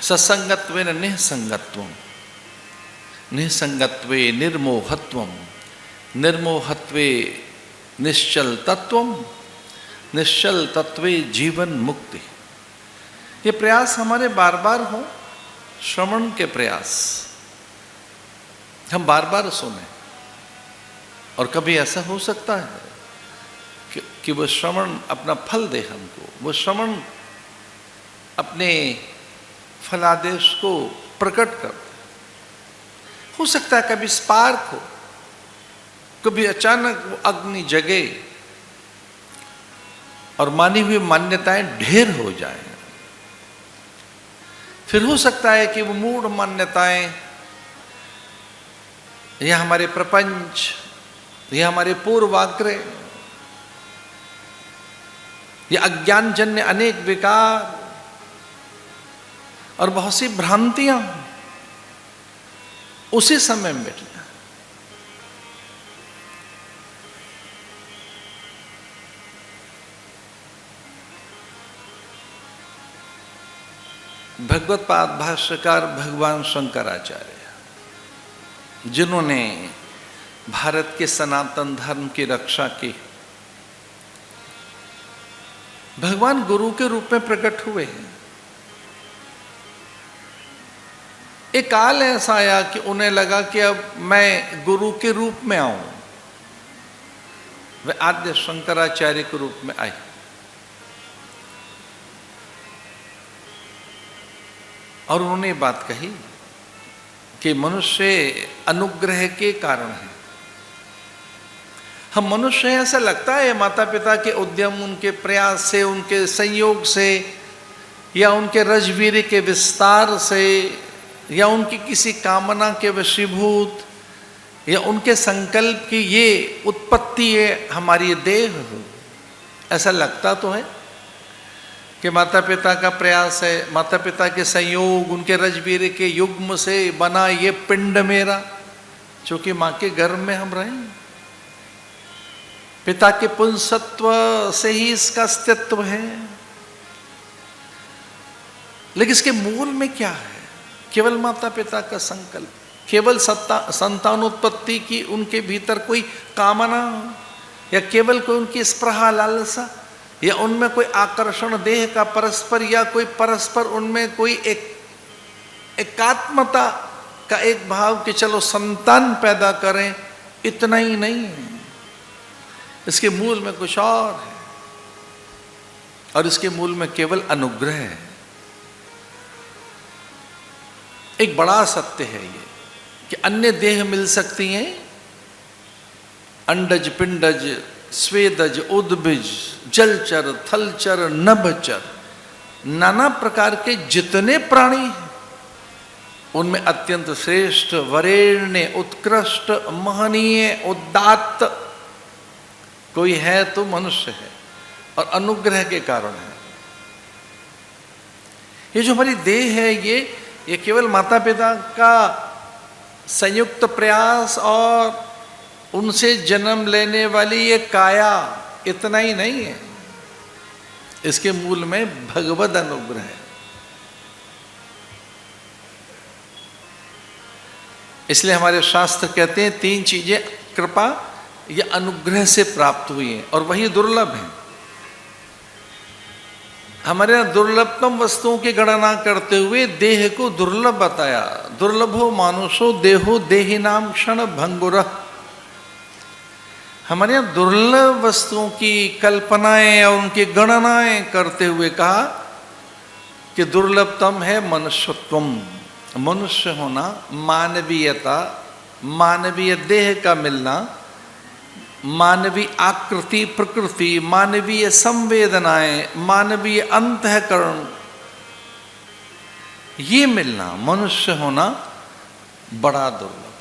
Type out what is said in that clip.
सत्संगत्वेन निःसंगत्वम, निःसंगत्वे निर्मोहत्वम, निर्मोहत्वे निश्चल तत्वम, निश्चल तत्वे जीवन मुक्ति। ये प्रयास हमारे बार बार हो, श्रवण के प्रयास हम बार बार सुने। और कभी ऐसा हो सकता है कि वो श्रवण अपना फल दे हमको, वो श्रवण अपने फलादेश को प्रकट कर दे। हो सकता है कभी स्पार्क हो, कभी अचानक वो अग्नि जगे और मानी हुई मान्यताएं ढेर हो जाएं। फिर हो सकता है कि वो मूढ़ मान्यताएं या हमारे प्रपंच या हमारे पूर्वाग्रह या अज्ञानजन्य अनेक विकार और बहुत सी भ्रांतियां उसी समय मिट जाए। भगवत पाद भाष्यकार भगवान शंकराचार्य, जिन्होंने भारत के सनातन धर्म की रक्षा की, भगवान गुरु के रूप में प्रकट हुए हैं। एक काल ऐसा आया कि उन्हें लगा कि अब मैं गुरु के रूप में आऊं। वे आद्य शंकराचार्य के रूप में आए और उन्होंने बात कही कि मनुष्य अनुग्रह के कारण है। हम मनुष्य हैं, ऐसा लगता है माता पिता के उद्यम, उनके प्रयास से, उनके संयोग से या उनके रजवीर के विस्तार से या उनकी किसी कामना के वशीभूत या उनके संकल्प की ये उत्पत्ति है हमारी देह। ऐसा लगता तो है कि माता पिता का प्रयास है, माता पिता के संयोग, उनके रजवीर के युग्म से बना ये पिंड मेरा, चूंकि माँ के गर्भ में हम रहे, पिता के पुंसत्व से ही इसका अस्तित्व है। लेकिन इसके मूल में क्या है? केवल माता पिता का संकल्प, केवल संतानोत्पत्ति की उनके भीतर कोई कामना, या केवल कोई उनकी स्पृहा लालसा, या उनमें कोई आकर्षण देह का परस्पर, या कोई परस्पर उनमें कोई एकात्मता का एक भाव कि चलो संतान पैदा करें, इतना ही नहीं है। इसके मूल में कुछ और है, और इसके मूल में केवल अनुग्रह है। एक बड़ा सत्य है ये कि अन्य देह मिल सकती हैं, अंडज, पिंडज, स्वेदज, उद्भिज, जलचर, थलचर, नभचर, नाना प्रकार के जितने प्राणी हैं, उनमें अत्यंत श्रेष्ठ, वरेण्य, उत्कृष्ट, महनीय, उदात्त कोई है तो मनुष्य है, और अनुग्रह के कारण है। ये जो हमारी देह है, ये केवल माता पिता का संयुक्त प्रयास और उनसे जन्म लेने वाली ये काया, इतना ही नहीं है। इसके मूल में भगवद अनुग्रह है। इसलिए हमारे शास्त्र कहते हैं तीन चीजें कृपा या अनुग्रह से प्राप्त हुई हैं, और वही दुर्लभ है। हमारे यहाँ दुर्लभतम वस्तुओं की गणना करते हुए देह को दुर्लभ बताया। दुर्लभो मानुषो देहो देहिनाम क्षण भंगुरः। हमारे यहाँ दुर्लभ वस्तुओं की कल्पनाएं और उनकी गणनाएं करते हुए कहा कि दुर्लभतम है मनुष्यत्वम, मनुष्य होना, मानवीयता, मानवीय देह का मिलना, मानवीय आकृति प्रकृति, मानवीय संवेदनाएं, मानवीय अंतःकरण, ये मिलना, मनुष्य होना बड़ा दुर्लभ।